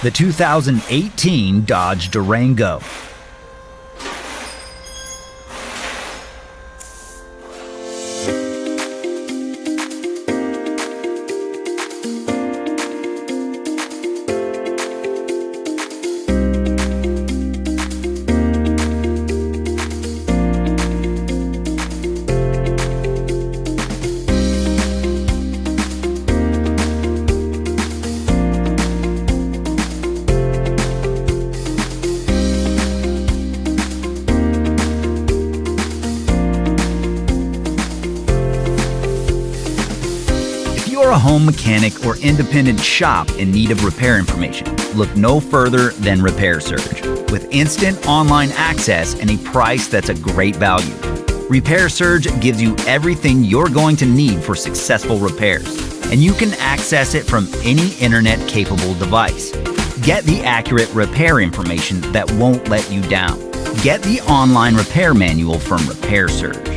the 2018 Dodge Durango. If you're a home mechanic or independent shop in need of repair information, look no further than Repair Surge. With instant online access and a price that's a great value, Repair Surge gives you everything you're going to need for successful repairs, and you can access it from any internet-capable device. Get the accurate repair information that won't let you down. Get the online repair manual from Repair Surge.